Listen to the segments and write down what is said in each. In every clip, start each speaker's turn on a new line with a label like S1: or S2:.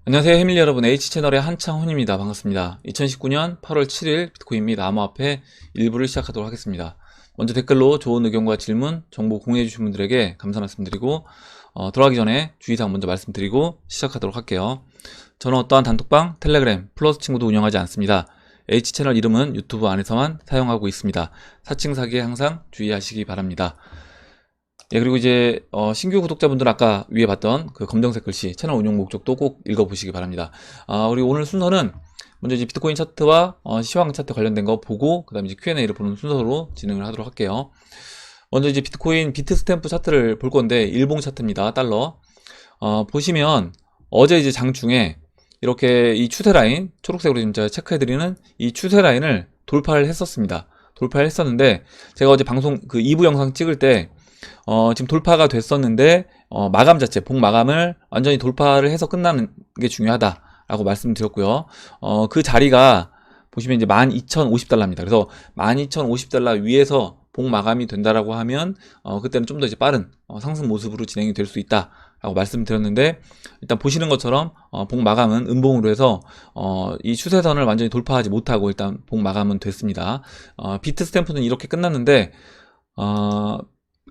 S1: 안녕하세요 해밀리 여러분, H채널의 한창훈입니다. 반갑습니다. 2019년 8월 7일 비트코인 및 암호화폐 일부를 시작하도록 하겠습니다. 먼저 댓글로 좋은 의견과 질문, 정보 공유해 주신 분들에게 감사 말씀드리고 들어가기 전에 주의사항 먼저 말씀드리고 시작하도록 할게요. 저는 어떠한 단톡방, 텔레그램, 플러스 친구도 운영하지 않습니다. H채널 이름은 유튜브 안에서만 사용하고 있습니다. 사칭 사기에 항상 주의하시기 바랍니다. 예, 그리고 이제 신규 구독자분들은 아까 위에 봤던 그 검정색 글씨 채널 운영 목적도 꼭 읽어보시기 바랍니다. 우리 오늘 순서는 먼저 이제 비트코인 차트와 시황 차트 관련된 거 보고 그 다음에 이제 Q&A를 보는 순서로 진행을 하도록 할게요. 먼저 이제 비트코인 비트 스탬프 차트를 볼 건데 일봉 차트입니다. 달러. 보시면 어제 이제 장중에 이렇게 이 추세 라인, 초록색으로 지금 제가 체크해드리는 이 추세 라인을 돌파를 했었습니다. 돌파를 했었는데 제가 어제 방송 그 2부 영상 찍을 때 지금 돌파가 됐었는데 마감 자체, 봉 마감을 완전히 돌파를 해서 끝나는 게 중요하다라고 말씀드렸고요. 그 자리가 보시면 이제 12,050달러입니다. 그래서 12,050달러 위에서 봉 마감이 된다라고 하면 그때는 좀 더 이제 빠른 상승 모습으로 진행이 될 수 있다라고 말씀드렸는데, 일단 보시는 것처럼 봉 마감은 음봉으로 해서 이 추세선을 완전히 돌파하지 못하고 일단 봉 마감은 됐습니다. 비트 스탬프는 이렇게 끝났는데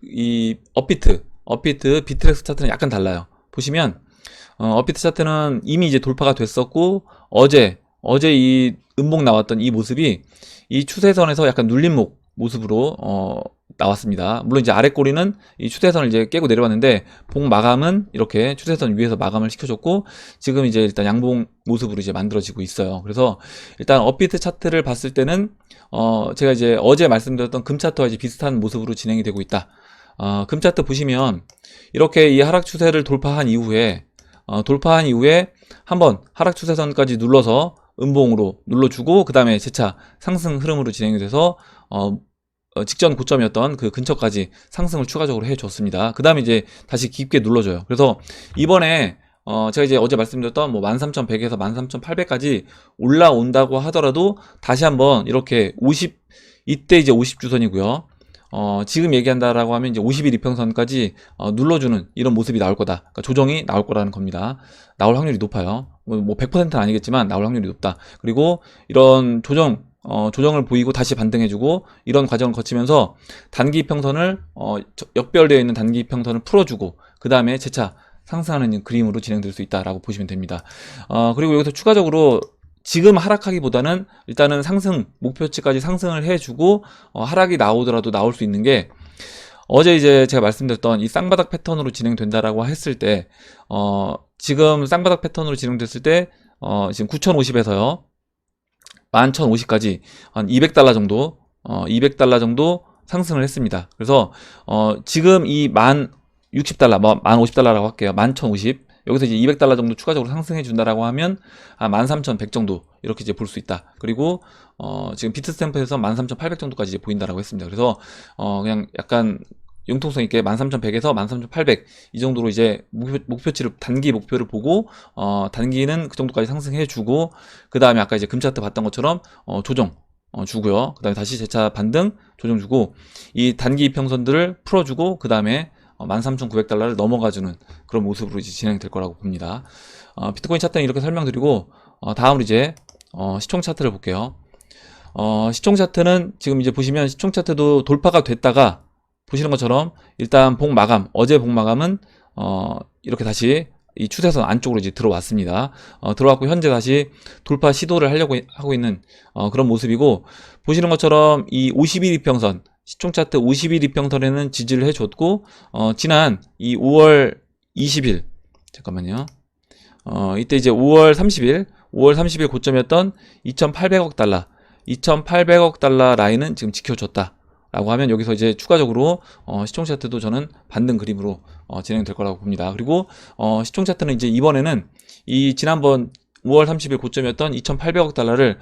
S1: 이 업비트 비트렉스 차트는 약간 달라요. 보시면 업비트 차트는 이미 이제 돌파가 됐었고 어제 이 음봉 나왔던 이 모습이 이 추세선에서 약간 눌림목 모습으로 나왔습니다. 물론 이제 아래 꼬리는 이 추세선을 이제 깨고 내려왔는데 봉 마감은 이렇게 추세선 위에서 마감을 시켜줬고 지금 이제 일단 양봉 모습으로 이제 만들어지고 있어요. 그래서 일단 업비트 차트를 봤을 때는 제가 이제 어제 말씀드렸던 금 차트와 이제 비슷한 모습으로 진행이 되고 있다. 금 차트 보시면 이렇게 이 하락 추세를 돌파한 이후에 한번 하락 추세선까지 눌러서 음봉으로 눌러주고 그 다음에 재차 상승 흐름으로 진행이 돼서 직전 고점이었던 그 근처까지 상승을 추가적으로 해줬습니다. 그 다음에 이제 다시 깊게 눌러줘요. 그래서 이번에 제가 이제 어제 말씀드렸던 뭐 13,100에서 13,800까지 올라온다고 하더라도 다시 한번 이렇게 이때 이제 50주선이고요. 지금 얘기한다라고 하면 이제 50일 이평선까지 눌러주는 이런 모습이 나올 거다. 그러니까 조정이 나올 거라는 겁니다. 나올 확률이 높아요. 뭐 100%는 아니겠지만 나올 확률이 높다. 그리고 이런 조정을 보이고 다시 반등해주고 이런 과정을 거치면서 단기 이평선을 역별되어 있는 단기 이평선을 풀어주고 그 다음에 재차 상승하는 그림으로 진행될 수 있다라고 보시면 됩니다. 그리고 여기서 추가적으로 지금 하락하기보다는 일단은 상승 목표치까지 상승을 해주고 하락이 나오더라도 나올 수 있는 게 어제 이제 제가 말씀드렸던 이 쌍바닥 패턴으로 진행된다라고 했을 때 지금 쌍바닥 패턴으로 진행됐을 때 지금 9,050에서요 11,050까지 한 200달러 정도 200달러 정도 상승을 했습니다. 그래서 지금 이 1060달러, 1050달러라고 할게요. 11,050 여기서 이제 200달러 정도 추가적으로 상승해 준다라고 하면 13,100 정도 이렇게 이제 볼 수 있다. 그리고 지금 비트 스탬프에서 13,800 정도까지 이제 보인다라고 했습니다. 그래서 그냥 약간 융통성 있게 13,100에서 13,800 이 정도로 이제 목표치를 단기 목표를 보고 단기는 그 정도까지 상승해 주고 그 다음에 아까 이제 금 차트 봤던 것처럼 조정 주고요. 그 다음에 다시 재차 반등 조정 주고 이 단기 이평선들을 풀어주고 그 다음에 13,900달러를 넘어가주는 그런 모습으로 이제 진행될 거라고 봅니다. 비트코인 차트는 이렇게 설명드리고 다음으로 이제 시총 차트를 볼게요. 시총 차트는 지금 이제 보시면 시총 차트도 돌파가 됐다가 보시는 것처럼 일단 봉 마감, 어제 봉 마감은 이렇게 다시 이 추세선 안쪽으로 이제 들어왔습니다. 들어왔고 현재 다시 돌파 시도를 하려고 하고 있는 그런 모습이고 보시는 것처럼 이 50일 이평선 시총 차트 50일 이평선에는 지지를 해줬고 지난 이 5월 20일 잠깐만요. 이때 이제 5월 30일 고점이었던 2,800억 달러 라인은 지금 지켜줬다. 라고 하면 여기서 이제 추가적으로 시총 차트도 저는 반등 그림으로 진행될 거라고 봅니다. 그리고 시총 차트는 이제 이번에는 이 지난번 5월 30일 고점이었던 2,800억 달러를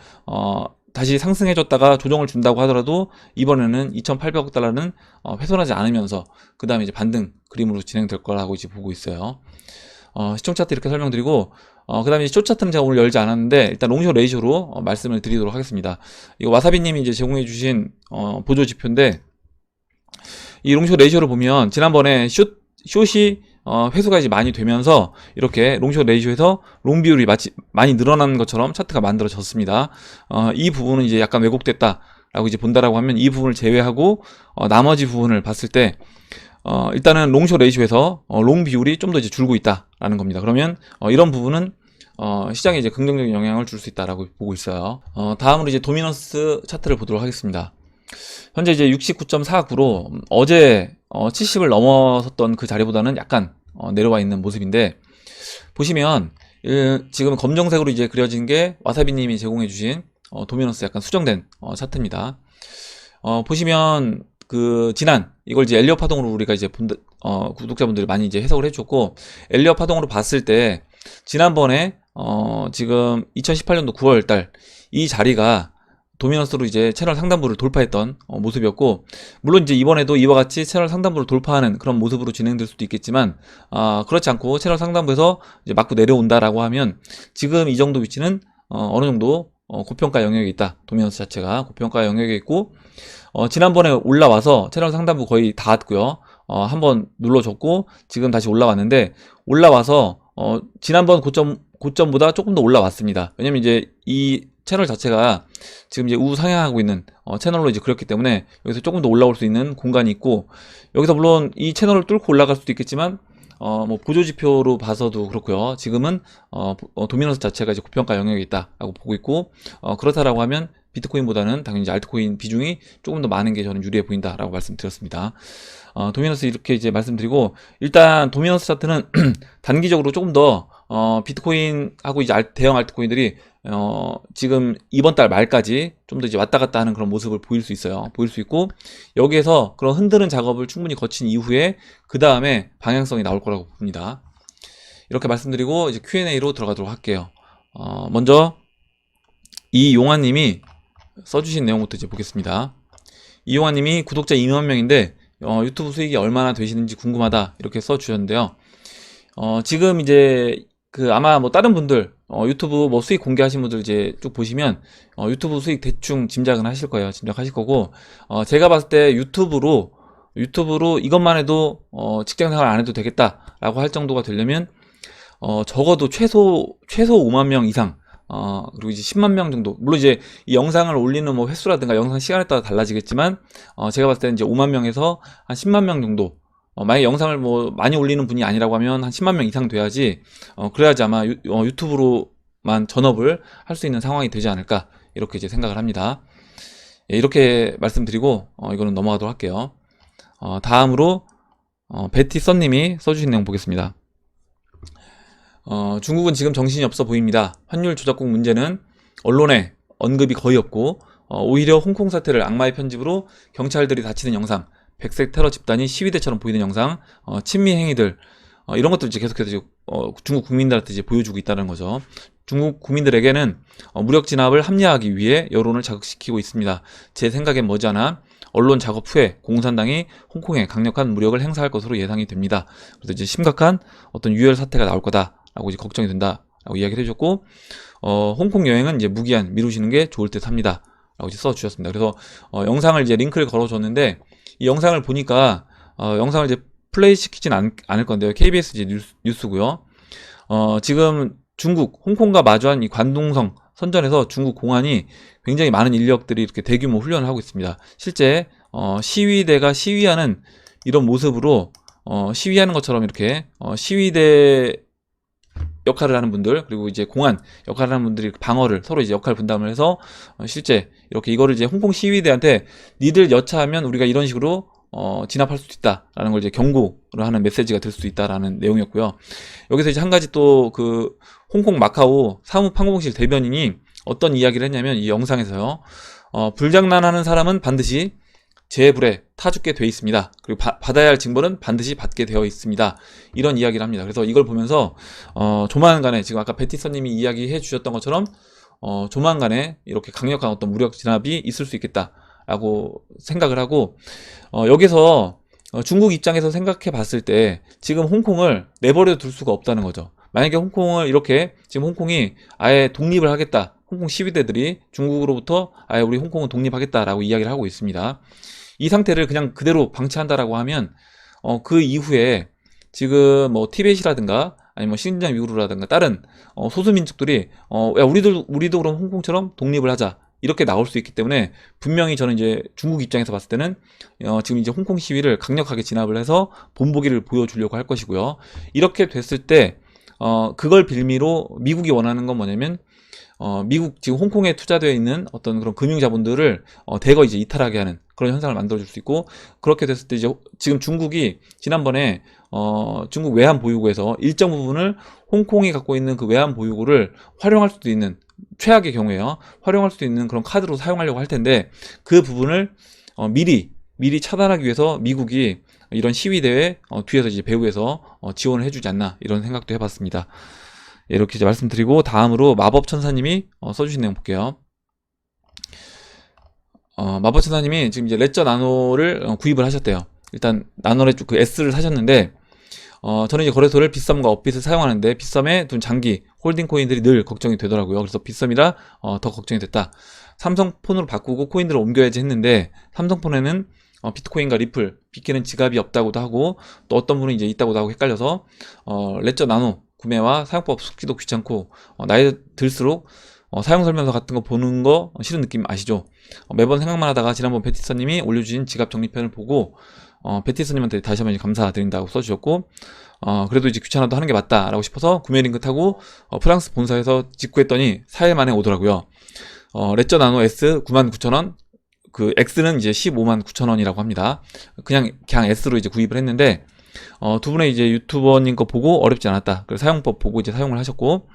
S1: 다시 상승해줬다가 조정을 준다고 하더라도 이번에는 2,800억 달러는 훼손하지 않으면서 그 다음에 이제 반등 그림으로 진행될 거라고 이제 보고 있어요. 시총 차트 이렇게 설명드리고 그 다음에 숏 차트는 제가 오늘 열지 않았는데 일단 롱숏 레이쇼로 말씀을 드리도록 하겠습니다. 이거 와사비님이 이제 제공해 주신 보조 지표인데 이 롱숏 레이쇼를 보면 지난번에 숏이 회수가 이제 많이 되면서 이렇게 롱숏 레이쇼에서 롱 비율이 많이 늘어난 것처럼 차트가 만들어졌습니다. 이 부분은 이제 약간 왜곡됐다라고 이제 본다라고 하면 이 부분을 제외하고 나머지 부분을 봤을 때 일단은 롱숏 레이쇼에서 롱 비율이 좀 더 이제 줄고 있다라는 겁니다. 그러면 이런 부분은 시장에 이제 긍정적인 영향을 줄 수 있다라고 보고 있어요. 다음으로 이제 도미넌스 차트를 보도록 하겠습니다. 현재 이제 69.49로 어제 70을 넘어섰던 그 자리보다는 약간 내려와 있는 모습인데, 보시면 지금 검정색으로 이제 그려진 게 와사비님이 제공해 주신 도미넌스 약간 수정된 차트입니다. 보시면 그 이걸 이제 엘리엇 파동으로 우리가 이제 구독자분들이 많이 이제 해석을 해줬고, 엘리엇 파동으로 봤을 때 지난번에 지금 2018년도 9월달 이 자리가 도미넌스로 이제 채널 상단부를 돌파했던 모습이었고, 물론 이제 이번에도 이와 같이 채널 상단부를 돌파하는 그런 모습으로 진행될 수도 있겠지만, 그렇지 않고 채널 상단부에서 이제 맞고 내려온다라고 하면 지금 이 정도 위치는 어느 정도 고평가 영역에 있다. 도미넌스 자체가 고평가 영역에 있고, 지난번에 올라와서 채널 상단부 거의 닿았고요. 한번 눌러줬고 지금 다시 올라왔는데, 올라와서 지난번 고점보다 조금 더 올라왔습니다. 왜냐면 이제 이 채널 자체가 지금 이제 우상향하고 있는 채널로 이제 그렸기 때문에 여기서 조금 더 올라올 수 있는 공간이 있고, 여기서 물론 이 채널을 뚫고 올라갈 수도 있겠지만 뭐 보조지표로 봐서도 그렇고요. 지금은 도미넌스 자체가 이제 고평가 영역에 있다라고 보고 있고, 그렇다라고 하면 비트코인보다는 당연히 이제 알트코인 비중이 조금 더 많은 게 저는 유리해 보인다라고 말씀드렸습니다. 도미넌스 이렇게 이제 말씀드리고, 일단 도미넌스 차트는 단기적으로 조금 더 비트코인하고 이제 대형 알트코인들이 지금 이번 달 말까지 좀 더 이제 왔다 갔다 하는 그런 모습을 보일 수 있어요. 보일 수 있고, 여기에서 그런 흔드는 작업을 충분히 거친 이후에 그 다음에 방향성이 나올 거라고 봅니다. 이렇게 말씀드리고 이제 Q&A로 들어가도록 할게요. 먼저 이용환님이 써주신 내용부터 이제 보겠습니다. 이용환님이 구독자 2만 명인데 유튜브 수익이 얼마나 되시는지 궁금하다 이렇게 써주셨는데요. 지금 이제 아마 뭐 다른 분들 유튜브 뭐 수익 공개하신 분들 이제 쭉 보시면 유튜브 수익 대충 짐작은 하실 거예요. 짐작하실 거고, 제가 봤을 때 유튜브로 이것만 해도 직장 생활 안 해도 되겠다라고 할 정도가 되려면 적어도 최소 5만 명 이상, 그리고 이제 10만 명 정도. 물론 이제 이 영상을 올리는 뭐 횟수라든가 영상 시간에 따라 달라지겠지만, 제가 봤을 때는 이제 5만 명에서 한 10만 명 정도. 만약에 영상을 뭐 많이 올리는 분이 아니라고 하면 한 10만 명 이상 돼야지, 그래야지 아마 유튜브로만 전업을 할 수 있는 상황이 되지 않을까, 이렇게 이제 생각을 합니다. 예, 이렇게 말씀드리고, 이거는 넘어가도록 할게요. 다음으로, 베티 썬님이 써주신 내용 보겠습니다. 중국은 지금 정신이 없어 보입니다. 환율 조작국 문제는 언론에 언급이 거의 없고, 오히려 홍콩 사태를 악마의 편집으로 경찰들이 다치는 영상, 백색 테러 집단이 시위대처럼 보이는 영상, 친미 행위들, 이런 것들 이제 계속해서 중국 국민들한테 이제 보여주고 있다는 거죠. 중국 국민들에게는 무력 진압을 합리화하기 위해 여론을 자극시키고 있습니다. 제 생각엔 머지않아 언론 작업 후에 공산당이 홍콩에 강력한 무력을 행사할 것으로 예상이 됩니다. 그래서 이제 심각한 어떤 유혈 사태가 나올 거다라고 이제 걱정이 된다라고 이야기를 해줬고, 홍콩 여행은 이제 무기한 미루시는 게 좋을 듯 합니다. 라고 이제 써주셨습니다. 그래서 영상을 이제 링크를 걸어줬는데, 이 영상을 보니까 영상을 이제 플레이 시키진 않을 건데요. KBS 이제 뉴스고요. 지금 중국 홍콩과 마주한 이 관동성 선전에서 중국 공안이 굉장히 많은 인력들이 이렇게 대규모 훈련을 하고 있습니다. 실제 시위대가 시위하는 이런 모습으로 시위하는 것처럼 이렇게 시위대 역할을 하는 분들, 그리고 이제 공안 역할을 하는 분들이 방어를 서로 이제 역할 분담을 해서 실제 이렇게 이거를 이제 홍콩 시위대한테 니들 여차하면 우리가 이런 식으로 진압할 수도 있다라는 걸 이제 경고를 하는 메시지가 될 수도 있다라는 내용이었고요. 여기서 이제 한 가지 또 홍콩 마카오 사무판공실 대변인이 어떤 이야기를 했냐면, 이 영상에서요, 불장난하는 사람은 반드시 재불에 타 죽게 돼 있습니다. 그리고 받아야 할 징벌은 반드시 받게 되어 있습니다. 이런 이야기를 합니다. 그래서 이걸 보면서 조만간에 지금 아까 베티서님이 이야기해 주셨던 것처럼 조만간에 이렇게 강력한 어떤 무력 진압이 있을 수 있겠다라고 생각을 하고, 여기서 중국 입장에서 생각해 봤을 때 지금 홍콩을 내버려 둘 수가 없다는 거죠. 만약에 홍콩을 이렇게 지금 홍콩이 아예 독립을 하겠다, 홍콩 시위대들이 중국으로부터 아예 우리 홍콩은 독립하겠다라고 이야기를 하고 있습니다. 이 상태를 그냥 그대로 방치한다라고 하면 그 이후에 지금 뭐 티벳이라든가 아니면 뭐 신장 위구르라든가 다른 소수민족들이 야 우리도 그럼 홍콩처럼 독립을 하자 이렇게 나올 수 있기 때문에 분명히 저는 이제 중국 입장에서 봤을 때는 지금 이제 홍콩 시위를 강력하게 진압을 해서 본보기를 보여주려고 할 것이고요. 이렇게 됐을 때 그걸 빌미로 미국이 원하는 건 뭐냐면 미국 지금 홍콩에 투자되어 있는 어떤 그런 금융 자본들을 대거 이제 이탈하게 하는 그런 현상을 만들어줄 수 있고, 그렇게 됐을 때 이제 지금 중국이 지난번에 중국 외환 보유고에서 일정 부분을 홍콩이 갖고 있는 그 외환 보유고를 활용할 수도 있는, 최악의 경우에요, 활용할 수도 있는 그런 카드로 사용하려고 할 텐데 그 부분을 미리 차단하기 위해서 미국이 이런 시위 대회 뒤에서 이제 배후에서 지원을 해주지 않나 이런 생각도 해봤습니다. 이렇게 이제 말씀드리고, 다음으로 마법천사님이 써주신 내용 볼게요. 마법천사님이 지금 이제 레저 나노를 구입을 하셨대요. 일단 나노의 그 S를 사셨는데 저는 이제 거래소를 빗썸과 업빗을 사용하는데 빗썸에 둔 장기 홀딩 코인들이 늘 걱정이 되더라고요. 그래서 빗썸이라 더 걱정이 됐다. 삼성폰으로 바꾸고 코인들을 옮겨야지 했는데 삼성폰에는 비트코인과 리플, 빗기는 지갑이 없다고도 하고 또 어떤 분은 이제 있다고도 하고 헷갈려서 레저 나노 구매와 사용법 숙지도 귀찮고 나이 들수록 사용 설명서 같은 거 보는 거 싫은 느낌 아시죠? 매번 생각만 하다가 지난번 베티서님이 올려주신 지갑 정리편을 보고 베티서님한테 다시 한번 감사드린다고 써주셨고, 그래도 이제 귀찮아도 하는 게 맞다라고 싶어서 구매 링크 타고 프랑스 본사에서 직구했더니 4일 만에 오더라고요. 레저 나노 S 99,000원, 그 X는 이제 159,000원이라고 합니다. 그냥 S로 이제 구입을 했는데 두 분의 이제 유튜버님 거 보고 어렵지 않았다. 그래서 사용법 보고 이제 사용을 하셨고,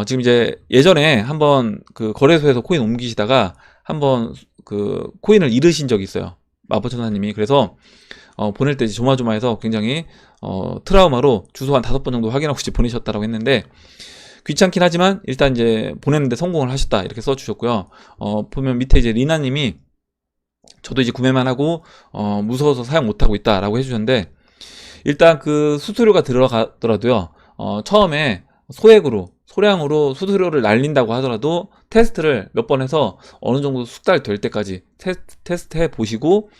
S1: 지금 이제 예전에 한번 그 거래소에서 코인 옮기시다가 한번 그 코인을 잃으신 적이 있어요. 마법천사님이. 그래서 보낼 때 이제 조마조마해서 굉장히 트라우마로 주소 한 5번 정도 확인하고 이제 보내셨다라고 했는데, 귀찮긴 하지만 일단 이제 보내는데 성공을 하셨다 이렇게 써주셨고요. 보면 밑에 이제 리나님이 저도 이제 구매만 하고 무서워서 사용 못하고 있다라고 해주셨는데, 일단 그 수수료가 들어가더라도요, 처음에 소량으로 수수료를 날린다고 하더라도 테스트를 몇 번 해서 어느 정도 숙달될 때까지 테스트 해 보시고,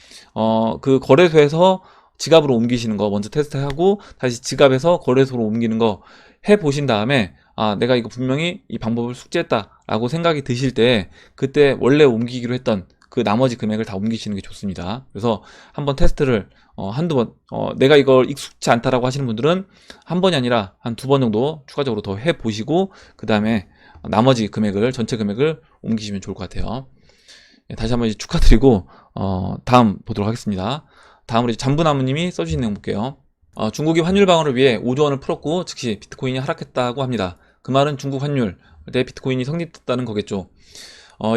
S1: 그 거래소에서 지갑으로 옮기시는 거 먼저 테스트하고 다시 지갑에서 거래소로 옮기는 거 해 보신 다음에 내가 이거 분명히 이 방법을 숙지했다 라고 생각이 드실 때 그때 원래 옮기기로 했던 그 나머지 금액을 다 옮기시는 게 좋습니다. 그래서 한번 테스트를 한두 번, 내가 이걸 익숙치 않다라고 하시는 분들은 한 번이 아니라 한 2번 정도 추가적으로 더 해보시고 그 다음에 나머지 금액을, 전체 금액을 옮기시면 좋을 것 같아요. 다시 한번 이제 축하드리고 다음 보도록 하겠습니다. 다음으로 이제 잠부나무님이 써주신 내용 볼게요. 중국이 환율 방어를 위해 5조 원을 풀었고 즉시 비트코인이 하락했다고 합니다. 그 말은 중국 환율 대 비트코인이 성립됐다는 거겠죠.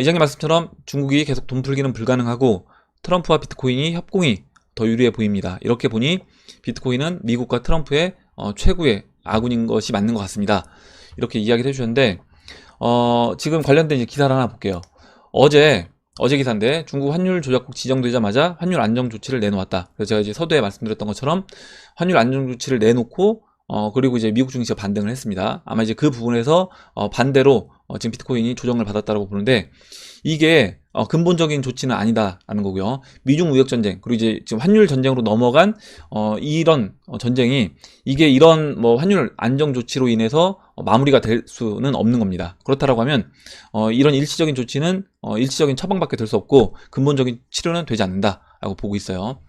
S1: 이장님 말씀처럼 중국이 계속 돈 풀기는 불가능하고 트럼프와 비트코인이 협공이 더 유리해 보입니다. 이렇게 보니 비트코인은 미국과 트럼프의 최고의 아군인 것이 맞는 것 같습니다. 이렇게 이야기를 해주셨는데, 지금 관련된 이제 기사를 하나 볼게요. 어제 기사인데 중국 환율 조작국 지정되자마자 환율 안정 조치를 내놓았다. 그래서 제가 이제 서두에 말씀드렸던 것처럼 환율 안정 조치를 내놓고 그리고 이제 미국 증시가 반등을 했습니다. 아마 이제 그 부분에서 반대로 지금 비트코인이 조정을 받았다고 보는데, 이게 근본적인 조치는 아니다라는 거고요. 미중 무역 전쟁, 그리고 이제 지금 환율 전쟁으로 넘어간 이런 전쟁이 이게 이런 뭐 환율 안정 조치로 인해서 마무리가 될 수는 없는 겁니다. 그렇다라고 하면 이런 일시적인 조치는 일시적인 처방밖에 될 수 없고 근본적인 치료는 되지 않는다라고 보고 있어요.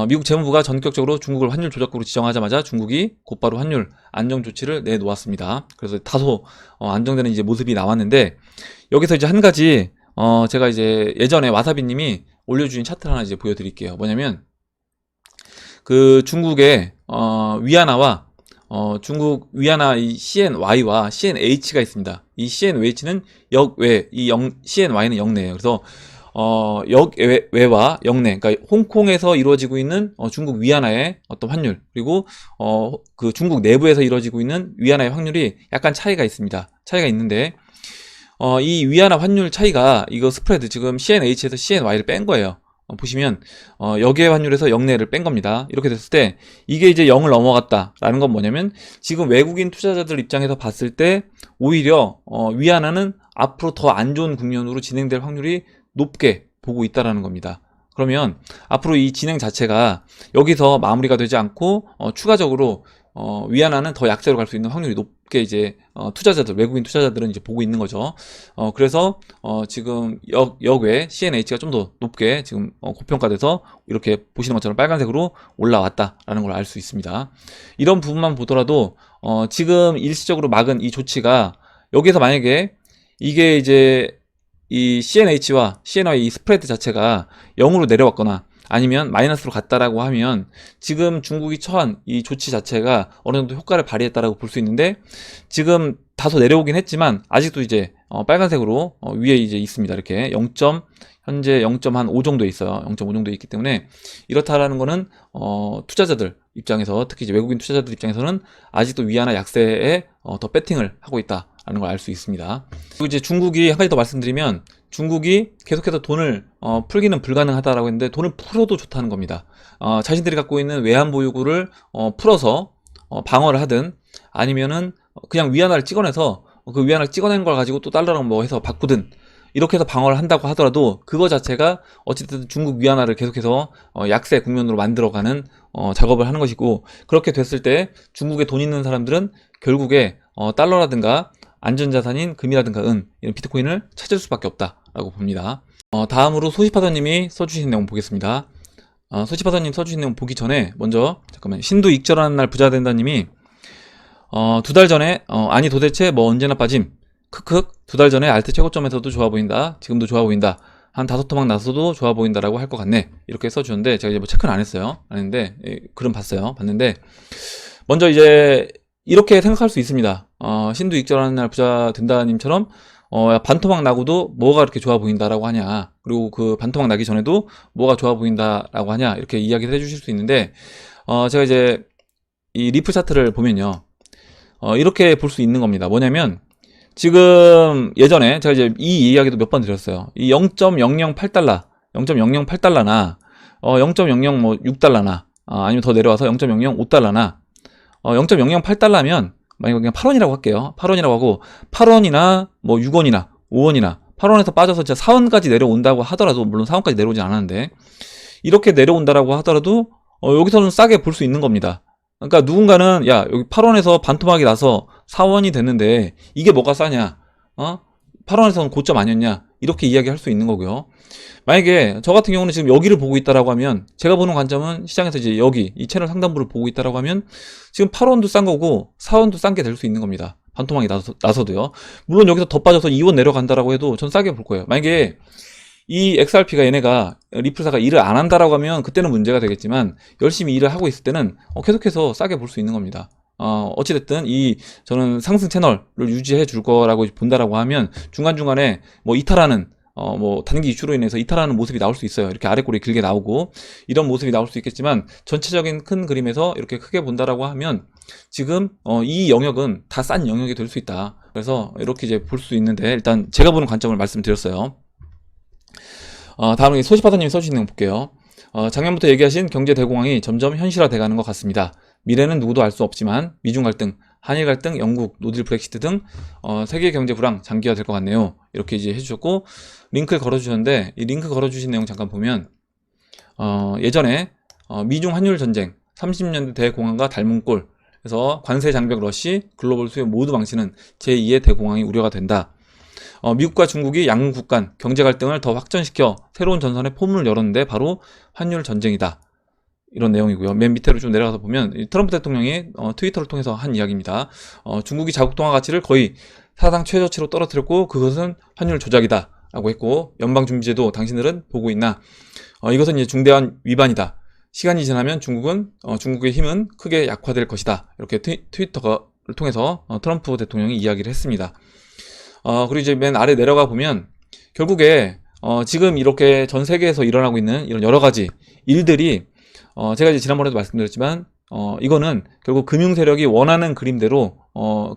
S1: 미국 재무부가 전격적으로 중국을 환율 조작국으로 지정하자마자 중국이 곧바로 환율 안정 조치를 내놓았습니다. 그래서 다소 안정되는 이제 모습이 나왔는데, 여기서 이제 한 가지 제가 이제 예전에 와사비님이 올려주신 차트를 하나 이제 보여드릴게요. 뭐냐면 그 중국의 위안화와 중국 위안화 이 CNY와 CNH가 있습니다. 이 CNH는 역외, CNY는 역내예요. 그래서 역외와 역내, 그러니까 홍콩에서 이루어지고 있는 중국 위안화의 어떤 환율, 그리고 그 중국 내부에서 이루어지고 있는 위안화의 확률이 약간 차이가 있습니다. 차이가 있는데 이 위안화 환율 차이가, 이거 스프레드 지금 CNH에서 CNY를 뺀 거예요. 보시면 역외 환율에서 역내를 뺀 겁니다. 이렇게 됐을 때 이게 이제 0을 넘어갔다라는 건 뭐냐면 지금 외국인 투자자들 입장에서 봤을 때 오히려 위안화는 앞으로 더 안 좋은 국면으로 진행될 확률이 높게 보고 있다라는 겁니다. 그러면 앞으로 이 진행 자체가 여기서 마무리가 되지 않고 추가적으로 위안화는 더 약세로 갈 수 있는 확률이 높게 이제 투자자들, 외국인 투자자들은 이제 보고 있는 거죠. 그래서 지금 역외 CNH가 좀 더 높게 지금 고평가돼서 이렇게 보시는 것처럼 빨간색으로 올라왔다라는 걸 알 수 있습니다. 이런 부분만 보더라도 지금 일시적으로 막은 이 조치가 여기서 만약에 이게 이제 이 CNH와 CNY 이 스프레드 자체가 0으로 내려왔거나 아니면 마이너스로 갔다라고 하면 지금 중국이 처한 이 조치 자체가 어느 정도 효과를 발휘했다라고 볼 수 있는데, 지금 다소 내려오긴 했지만 아직도 이제 빨간색으로 위에 이제 있습니다. 이렇게 현재 0.5 정도에 있어요. 0.5 정도에 있기 때문에 이렇다라는 거는 투자자들 입장에서, 특히 이제 외국인 투자자들 입장에서는 아직도 위안화 약세에 더 배팅을 하고 있다라는 걸 알 수 있습니다. 그리고 이제 중국이 한 가지 더 말씀드리면, 중국이 계속해서 돈을 풀기는 불가능하다라고 했는데 돈을 풀어도 좋다는 겁니다. 자신들이 갖고 있는 외환 보유고를 풀어서 방어를 하든, 아니면은 그냥 위안화를 찍어내서 그 위안화를 찍어낸 걸 가지고 또 달러랑 뭐 해서 바꾸든, 이렇게 해서 방어를 한다고 하더라도 그거 자체가 어쨌든 중국 위안화를 계속해서 약세 국면으로 만들어가는 작업을 하는 것이고, 그렇게 됐을 때 중국에 돈 있는 사람들은 결국에 달러라든가 안전자산인 금이라든가 은, 이런 비트코인을 찾을 수밖에 없다라고 봅니다. 다음으로 소시파더님이 써주신 내용 보겠습니다. 소시파더님 써주신 내용 보기 전에 먼저 잠깐만, 신도 익절하는 날 부자 된다님이 2달 전에 아니 도대체 뭐 언제나 빠짐 크크 2달 전에 알트 최고점에서도 좋아 보인다, 지금도 좋아 보인다, 한 5토막 나서도 좋아 보인다라고 할 것 같네, 이렇게 써주셨는데, 제가 이제 뭐 체크는 안 했어요. 안 했는데 글은 봤는데 먼저 이제 이렇게 생각할 수 있습니다. 신도 익절하는 날 부자 된다님처럼 반토막 나고도 뭐가 그렇게 좋아 보인다라고 하냐, 그리고 그 반토막 나기 전에도 뭐가 좋아 보인다라고 하냐, 이렇게 이야기를 해주실 수 있는데, 제가 이제 이 리플 차트를 보면요, 이렇게 볼 수 있는 겁니다. 뭐냐면, 지금 예전에 제가 이제 이 이야기도 몇 번 드렸어요. 이 0.008달러, 0.008달러나 0.006달러나 아니면 더 내려와서 0.005달러나 0.008달러면 만약에 그냥 8원이라고 할게요. 8원이라고 하고, 8원이나 뭐 6원이나 5원이나 8원에서 빠져서 진짜 4원까지 내려온다고 하더라도, 물론 4원까지 내려오진 않았는데 이렇게 내려온다라고 하더라도 여기서는 싸게 볼 수 있는 겁니다. 그러니까 누군가는 야, 여기 8원에서 반토막이 나서 4원이 됐는데 이게 뭐가 싸냐, 8원에서는 고점 아니었냐, 이렇게 이야기할 수 있는 거고요. 만약에 저 같은 경우는 지금 여기를 보고 있다라고 하면, 제가 보는 관점은 시장에서 이제 여기 이 채널 상단부를 보고 있다라고 하면 지금 8원도 싼 거고 4원도 싼 게 될 수 있는 겁니다. 반토막이 나서도요. 물론 여기서 더 빠져서 2원 내려간다라고 해도 전 싸게 볼 거예요. 만약에 이 XRP가, 얘네가 리플사가 일을 안 한다라고 하면 그때는 문제가 되겠지만, 열심히 일을 하고 있을 때는 계속해서 싸게 볼 수 있는 겁니다. 어찌됐든 저는 상승 채널을 유지해 줄 거라고 본다라고 하면, 중간중간에 뭐 이탈하는 뭐 단기 이슈로 인해서 이탈하는 모습이 나올 수 있어요. 이렇게 아래꼬리 길게 나오고 이런 모습이 나올 수 있겠지만, 전체적인 큰 그림에서 이렇게 크게 본다라고 하면 지금 이 영역은 다 싼 영역이 될 수 있다. 그래서 이렇게 이제 볼 수 있는데, 일단 제가 보는 관점을 말씀드렸어요. 다음에 소시파사님이 써주신 내용 볼게요. 작년부터 얘기하신 경제 대공황이 점점 현실화돼가는 것 같습니다. 미래는 누구도 알 수 없지만 미중 갈등, 한일 갈등, 영국 노딜 브렉시트 등 세계 경제 불황 장기화 될 것 같네요. 이렇게 이제 해주셨고, 링크를 걸어주셨는데, 이 링크 걸어주신 내용 잠깐 보면 예전에 미중 환율 전쟁, 30년대 대공황과 닮은 꼴, 그래서 관세 장벽 러시, 글로벌 수요 모두 망치는 제2의 대공황이 우려가 된다. 미국과 중국이 양국 간 경제 갈등을 더 확전시켜 새로운 전선의 포문을 열었는데 바로 환율 전쟁이다. 이런 내용이고요. 맨 밑으로 좀 내려가서 보면 트럼프 대통령이 트위터를 통해서 한 이야기입니다. 중국이 자국 동화 가치를 거의 사상 최저치로 떨어뜨렸고 그것은 환율 조작이다 라고 했고, 연방준비제도 당신들은 보고 있나, 이것은 이제 중대한 위반이다. 시간이 지나면 중국의 힘은 크게 약화될 것이다. 이렇게 트위터를 통해서 트럼프 대통령이 이야기를 했습니다. 그리고 이제 맨 아래 내려가 보면 결국에 지금 이렇게 전 세계에서 일어나고 있는 이런 여러 가지 일들이, 제가 이제 지난번에도 말씀드렸지만 이거는 결국 금융 세력이 원하는 그림대로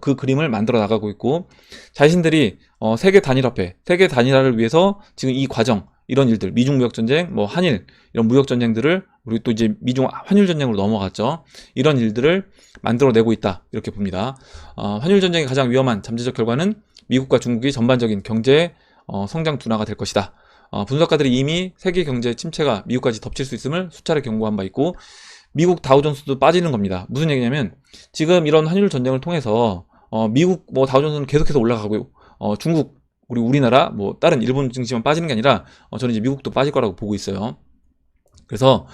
S1: 그 그림을 만들어 나가고 있고, 자신들이 세계 단일화폐, 세계 단일화를 위해서 지금 이 과정, 이런 일들, 미중 무역 전쟁, 뭐 한일 이런 무역 전쟁들을, 우리 또 이제 미중 환율 전쟁으로 넘어갔죠. 이런 일들을 만들어내고 있다, 이렇게 봅니다. 환율 전쟁의 가장 위험한 잠재적 결과는 미국과 중국이 전반적인 경제 성장 둔화가 될 것이다. 분석가들이 이미 세계 경제 침체가 미국까지 덮칠 수 있음을 수차례 경고한 바 있고, 미국 다우존스도 빠지는 겁니다. 무슨 얘기냐면 지금 이런 한일 전쟁을 통해서 미국 뭐 다우존스는 계속해서 올라가고, 중국 그리고 우리나라 뭐 다른 일본 증시만 빠지는 게 아니라 저는 이제 미국도 빠질 거라고 보고 있어요. 그래서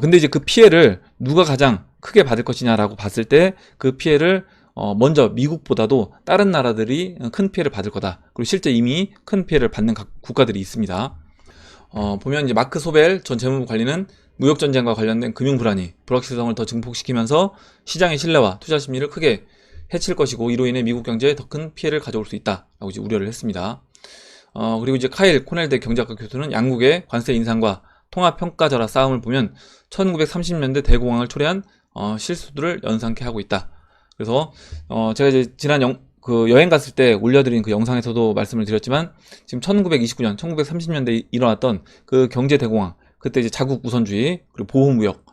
S1: 근데 이제 그 피해를 누가 가장 크게 받을 것이냐라고 봤을 때 그 피해를 먼저 미국보다도 다른 나라들이 큰 피해를 받을 거다. 그리고 실제 이미 큰 피해를 받는 각 국가들이 있습니다. 보면 이제 마크 소벨 전 재무부 관리는 무역전쟁과 관련된 금융불안이 불확실성을 더 증폭시키면서 시장의 신뢰와 투자 심리를 크게 해칠 것이고, 이로 인해 미국 경제에 더 큰 피해를 가져올 수 있다라고 이제 우려를 했습니다. 그리고 이제 카일 코넬대 경제학과 교수는 양국의 관세 인상과 통화평가절하 싸움을 보면 1930년대 대공황을 초래한 실수들을 연상케 하고 있다. 그래서 제가 이제 지난 그 여행 갔을 때 올려드린 그 영상에서도 말씀을 드렸지만, 지금 1929년, 1930년대에 일어났던 그 경제 대공황, 그때 이제 자국 우선주의, 그리고 보호무역,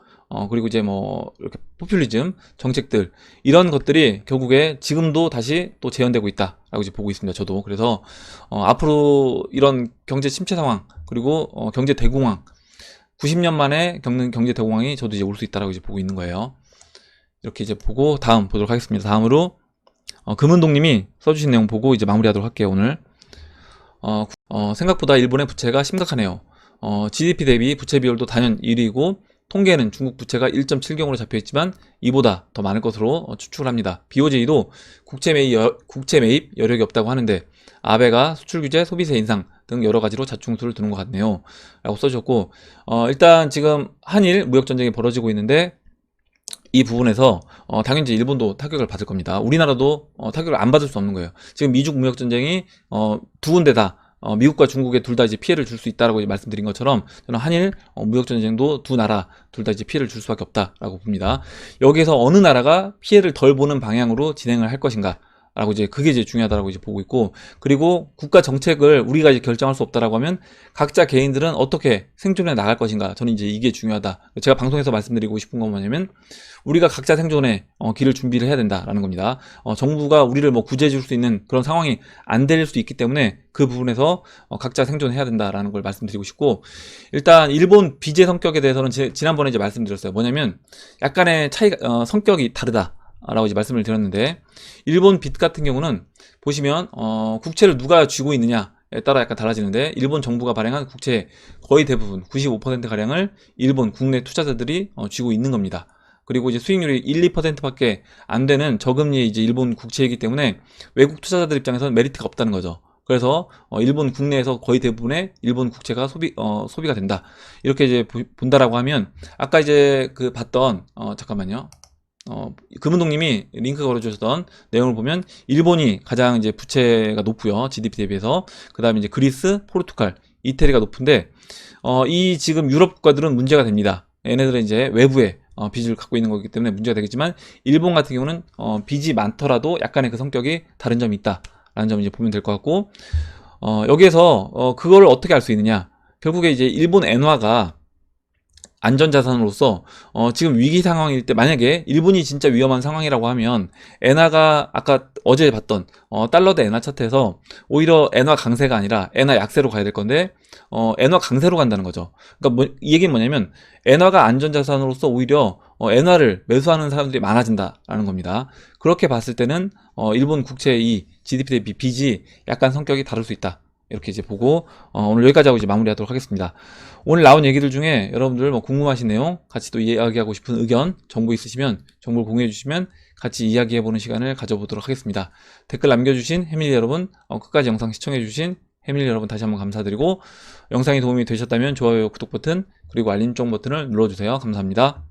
S1: 그리고 이제 뭐 이렇게 포퓰리즘 정책들, 이런 것들이 결국에 지금도 다시 또 재현되고 있다라고 이제 보고 있습니다. 저도. 그래서 앞으로 이런 경제 침체 상황, 그리고 경제 대공황, 90년 만에 겪는 경제 대공황이 저도 이제 올 수 있다라고 이제 보고 있는 거예요. 이렇게 이제 보고 다음 보도록 하겠습니다. 다음으로 금은동님이 써주신 내용 보고 이제 마무리하도록 할게요. 오늘 생각보다 일본의 부채가 심각하네요. GDP 대비 부채 비율도 단연 1위이고, 통계에는 중국 부채가 1.7경으로 잡혀있지만 이보다 더 많을 것으로 추측을 합니다. BOJ도 국채 매입 여력이 없다고 하는데, 아베가 수출 규제, 소비세 인상 등 여러 가지로 자충수를 두는 것 같네요 라고 써주셨고, 일단 지금 한일 무역전쟁이 벌어지고 있는데, 이 부분에서 당연히 일본도 타격을 받을 겁니다. 우리나라도 타격을 안 받을 수 없는 거예요. 지금 미중 무역전쟁이 두 군데 다 미국과 중국에 둘 다 이제 피해를 줄 수 있다라고 말씀드린 것처럼, 저는 한일 무역전쟁도 두 나라 둘 다 이제 피해를 줄 수밖에 없다라고 봅니다. 여기에서 어느 나라가 피해를 덜 보는 방향으로 진행을 할 것인가 라고 이제 그게 이제 중요하다라고 이제 보고 있고, 그리고 국가 정책을 우리가 이제 결정할 수 없다라고 하면 각자 개인들은 어떻게 생존해 나갈 것인가, 저는 이제 이게 중요하다. 제가 방송에서 말씀드리고 싶은 건 뭐냐면, 우리가 각자 생존에 길을 준비를 해야 된다라는 겁니다. 정부가 우리를 뭐 구제해 줄 수 있는 그런 상황이 안 될 수 있기 때문에 그 부분에서 각자 생존해야 된다라는 걸 말씀드리고 싶고, 일단 일본 빚의 성격에 대해서는 지난번에 이제 말씀드렸어요. 뭐냐면 약간의 차이가 성격이 다르다 라고 이제 말씀을 드렸는데, 일본 빚 같은 경우는 보시면 국채를 누가 쥐고 있느냐에 따라 약간 달라지는데, 일본 정부가 발행한 국채 거의 대부분 95% 가량을 일본 국내 투자자들이 쥐고 있는 겁니다. 그리고 이제 수익률이 1, 2%밖에 안 되는 저금리의 이제 일본 국채이기 때문에 외국 투자자들 입장에서는 메리트가 없다는 거죠. 그래서 일본 국내에서 거의 대부분의 일본 국채가 소비가 된다. 이렇게 이제 본다라고 하면, 아까 이제 그 봤던 잠깐만요. 금은동님이 링크 걸어주셨던 내용을 보면 일본이 가장 이제 부채가 높고요, GDP 대비해서. 그 다음에 이제 그리스, 포르투갈, 이태리가 높은데, 이 지금 유럽 국가들은 문제가 됩니다. 얘네들은 이제 외부에 빚을 갖고 있는 거기 때문에 문제가 되겠지만, 일본 같은 경우는 빚이 많더라도 약간의 그 성격이 다른 점이 있다라는 점을 이제 보면 될 것 같고, 여기에서 그걸 어떻게 알 수 있느냐, 결국에 이제 일본 엔화가 안전자산으로서 지금 위기 상황일 때, 만약에 일본이 진짜 위험한 상황이라고 하면 엔화가 아까 어제 봤던 달러 대 엔화 차트에서 오히려 엔화 강세가 아니라 엔화 약세로 가야 될 건데, 엔화 강세로 간다는 거죠. 그러니까 이 얘기는 뭐냐면, 엔화가 안전자산으로서 오히려 엔화를 매수하는 사람들이 많아진다라는 겁니다. 그렇게 봤을 때는 일본 국채의 이 GDP 대비 빚이 약간 성격이 다를 수 있다, 이렇게 이제 보고 오늘 여기까지 하고 이제 마무리하도록 하겠습니다. 오늘 나온 얘기들 중에 여러분들 뭐 궁금하신 내용, 같이 또 이야기하고 싶은 의견, 정보 있으시면 정보를 공유해 주시면 같이 이야기해보는 시간을 가져보도록 하겠습니다. 댓글 남겨주신 해밀리 여러분, 끝까지 영상 시청해 주신 해밀리 여러분 다시 한번 감사드리고, 영상이 도움이 되셨다면 좋아요, 구독 버튼, 그리고 알림 종 버튼을 눌러주세요. 감사합니다.